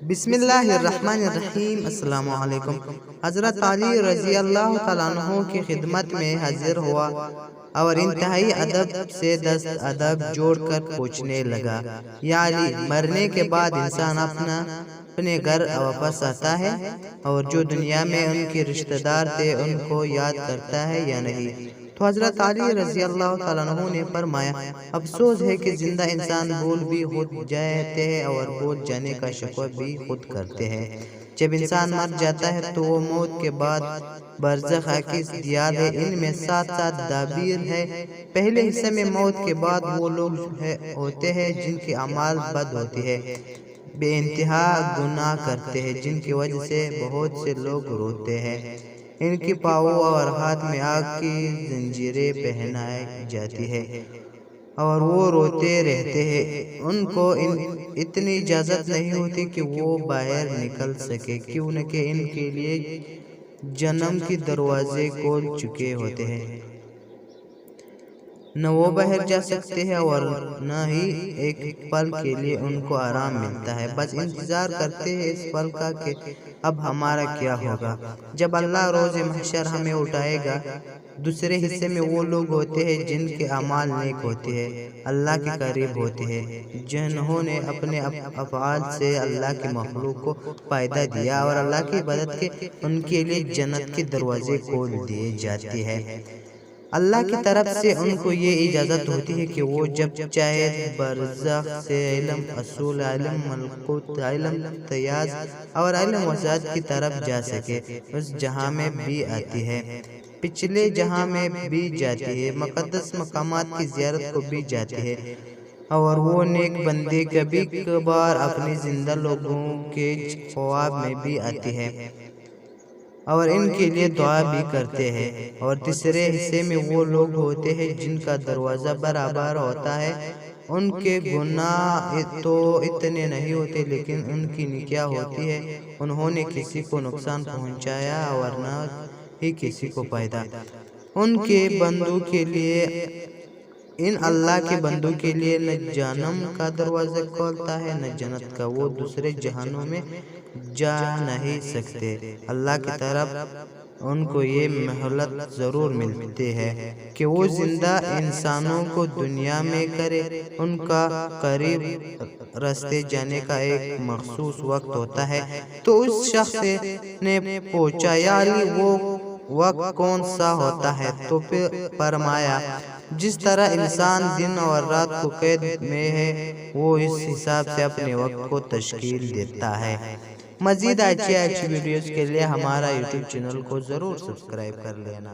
بسم اللہ الرحمن الرحیم۔ السلام علیکم۔ حضرت علی رضی اللہ تعالیٰ عنہ کی خدمت میں حاضر ہوا اور انتہائی ادب سے دست ادب جوڑ کر پوچھنے لگا، یا علی، مرنے کے بعد انسان اپنے گھر واپس آتا ہے اور جو دنیا میں ان کے رشتہ دار تھے ان کو یاد کرتا ہے یا نہیں؟ تو حضرت علی رضی اللہ تعالیٰ عنہ نے فرمایا، افسوس ہے کہ زندہ انسان بھول بھی خود جاتے ہیں اور بھول جانے کا شکوہ بھی خود کرتے ہیں۔ جب انسان مر جاتا ہے تو وہ موت کے بعد برزخ کی دیار ہے، ان میں ساتھ دابیر ہے۔ پہلے حصے میں موت کے بعد وہ لوگ ہوتے ہیں جن کے اعمال بد ہوتی ہے، بے انتہا گناہ کرتے ہیں، جن کی وجہ سے بہت سے لوگ روتے ہیں۔ ان کی پاؤں اور ہاتھ میں آگ کی زنجیریں پہنائی جاتی ہے اور وہ روتے رہتے ہیں۔ ان کو اتنی اجازت نہیں ہوتی کہ وہ باہر نکل سکے، کیونکہ ان کے لیے جنم کے دروازے کھول چکے ہوتے ہیں۔ نہ وہ باہر جا سکتے ہیں اور نہ ہی ایک پل کے لیے ان کو آرام ملتا ہے، بس انتظار کرتے ہیں اس پل کا کہ اب ہمارا کیا ہوگا۔ جب اللہ روز محشر ہمیں اٹھائے گا، دوسرے حصے میں وہ لوگ ہوتے ہیں جن کے اعمال نیک ہوتے ہیں، اللہ کے قریب ہوتے ہیں، جنہوں نے اپنے افعال سے اللہ کی مخلوق کو فائدہ دیا اور اللہ کی عبادت کے، ان کے لیے جنت کے دروازے کھول دیے جاتے ہیں۔ اللہ کی طرف سے ان کو یہ اجازت ہوتی ہے کہ وہ جب چاہے برزخ سے علم اصول، علم ملکوت، علم تیاز اور علم وسعت کی طرف جا سکے۔ اس جہاں میں بھی آتی ہے، پچھلے جہاں میں بھی جاتی ہے، مقدس مقامات کی زیارت کو بھی جاتی ہے، اور وہ نیک بندے کبھی کبھار اپنے زندہ لوگوں کے خواب میں بھی آتی ہے اور ان کے لیے دعا بھی کرتے ہیں۔ اور تیسرے حصے میں وہ لوگ ہوتے ہیں جن کا دروازہ برابر ہوتا ہے، ان کے گناہ تو اتنے نہیں ہوتے لیکن ان کی نیکیاں ہوتی ہے، انہوں نے کسی کو نقصان پہنچایا اور نہ ہی کسی کو فائدہ۔ ان کے بندوں کے لیے، ان اللہ کے بندوں کے لیے نہ جہنم کا دروازہ کھولتا ہے نہ جنت کا، وہ دوسرے جہانوں میں جا نہیں سکتے۔ اللہ کی طرف ان کو یہ مہلت ضرور ملتی ہے کہ وہ زندہ انسانوں کو دنیا میں کرے۔ ان کا قریب راستے جانے کا ایک مخصوص وقت ہوتا ہے۔ تو اس شخص نے پوچھا، یا علی، وہ وقت کون سا ہوتا ہے؟ تو پھر فرمایا، جس طرح انسان دن اور رات کو قید میں ہے، وہ اس حساب سے اپنے وقت کو تشکیل دیتا ہے۔ مزید اچھی ویڈیوز کے لیے ہمارا یوٹیوب چینل کو ضرور سبسکرائب کر لینا۔